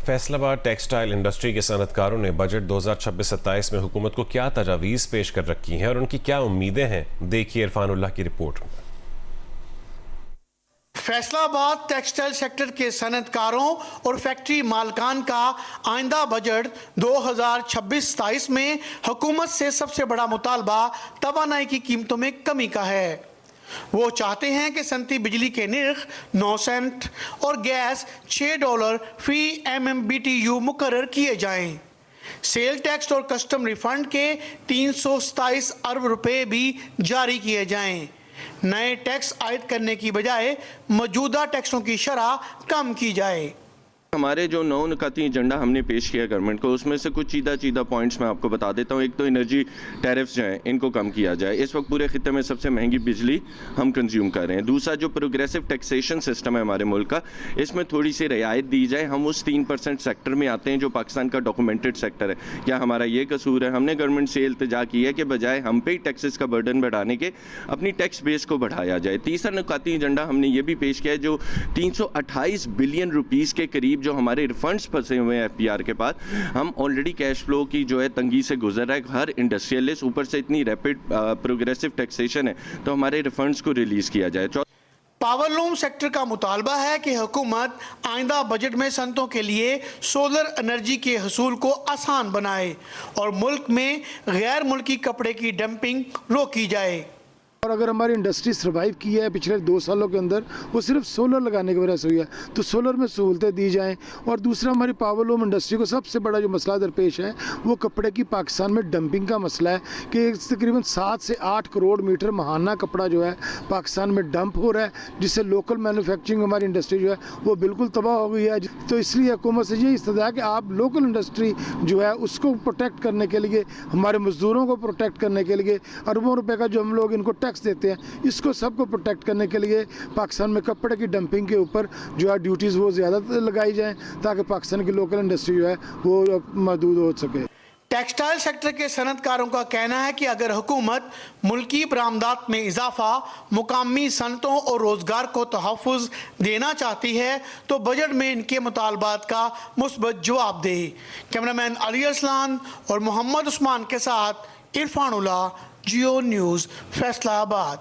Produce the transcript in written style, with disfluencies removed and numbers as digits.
فیصل آباد textile industry کے صنعتکاروں نے بجٹ 2026-27 میں حکومت کو کیا تجاویز پیش کر رکھی ہیں اور ان کی کیا امیدیں ہیں، دیکھیے عرفان اللہ کی رپورٹ میں۔ فیصل آباد ٹیکسٹائل سیکٹر کے صنعتکاروں اور فیکٹری مالکان کا آئندہ بجٹ 2026-27 میں حکومت سے سب سے بڑا مطالبہ توانائی کی قیمتوں میں کمی کا ہے۔ وہ چاہتے ہیں کہ صنعتی بجلی کے نرخ 9 سینٹ اور گیس $6 فی MMBTU مقرر کیے جائیں۔ سیل ٹیکس اور کسٹم ریفنڈ کے 327 ارب روپے بھی جاری کیے جائیں۔ نئے ٹیکس عائد کرنے کی بجائے موجودہ ٹیکسوں کی شرح کم کی جائے۔ ہمارے جو 9 نکاتی ایجنڈا ہم نے پیش کیا گورنمنٹ کو، اس میں سے کچھ چیدہ پوائنٹس میں آپ کو بتا دیتا ہوں۔ ایک تو انرجی ٹیرفز جو ہیں ان کو کم کیا جائے۔ اس وقت پورے خطے میں سب سے مہنگی بجلی ہم کنزیوم کر رہے ہیں۔ دوسرا جو پروگریسو ٹیکسیشن سسٹم ہے ہمارے ملک کا، اس میں تھوڑی سی رعایت دی جائے۔ ہم اس 3% سیکٹر میں آتے ہیں جو پاکستان کا ڈاکومنٹڈ سیکٹر ہے۔ کیا ہمارا یہ قصور ہے؟ ہم نے گورنمنٹ سے التجا کی ہے کہ بجائے ہم پہ ٹیکسز کا برڈن بڑھانے کے اپنی ٹیکس بیس کو بڑھایا جائے۔ تیسرا نکاتی ایجنڈا ہم نے یہ بھی پیش کیا ہے، جو 328 بلین روپیز کے قریب جو ہمارے ریفنڈ پھنسے ہوئے ہیں FPR کے پاس، ہم آلریڈی کیش فلو کی جو ہے تنگی سے گزر رہا ہے ہر انڈسٹریلسٹ، اوپر سے اتنی ریپڈ پروگریسو ٹیکسیشن ہے، تو ہمارے ریفنڈز کو ریلیز کیا جائے۔ پاور لوم سیکٹر کا مطالبہ ہے کہ حکومت آئندہ بجٹ میں صنعتوں کے لیے سولر انرجی کے حصول کو آسان بنائے اور ملک میں غیر ملکی کپڑے کی ڈمپنگ روکی جائے۔ اور اگر ہماری انڈسٹری سروائیو کی ہے پچھلے 2 سالوں کے اندر، وہ صرف سولر لگانے کی وجہ سے ہوئی ہے، تو سولر میں سہولتیں دی جائیں۔ اور دوسرا ہماری پاور لوم انڈسٹری کو سب سے بڑا جو مسئلہ درپیش ہے وہ کپڑے کی پاکستان میں ڈمپنگ کا مسئلہ ہے کہ تقریباً 7 سے 8 کروڑ میٹر ماہانہ کپڑا جو ہے پاکستان میں ڈمپ ہو رہا ہے، جس سے لوکل مینوفیکچرنگ ہماری انڈسٹری جو ہے وہ بالکل تباہ ہو گئی ہے۔ تو اس لیے حکومت سے یہ استدعا ہے کہ آپ لوکل انڈسٹری جو ہے اس کو پروٹیکٹ کرنے کے لیے، ہمارے مزدوروں کو پروٹیکٹ کرنے کے لیے اربوں روپے کا جو ہم لوگ ان کو ٹیکس دیتے ہیں، اس کو سب کو پروٹیکٹ کرنے کے لیے پاکستان میں کپڑے کی ڈمپنگ کے اوپر جو ہے ڈیوٹیز وہ زیادہ لگائی جائیں تاکہ پاکستان کی لوکل انڈسٹری جو ہے وہ محدود ہو سکے۔ ٹیکسٹائل سیکٹر کے صنعتکاروں کا کہنا ہے کہ اگر حکومت ملکی برآمدات میں اضافہ، مقامی صنعتوں اور روزگار کو تحفظ دینا چاہتی ہے تو بجٹ میں ان کے مطالبات کا مثبت جواب دے۔ کیمرامین علی ارسلان اور محمد عثمان کے ساتھ عرفان اللہ، جیو نیوز، فیصل آباد۔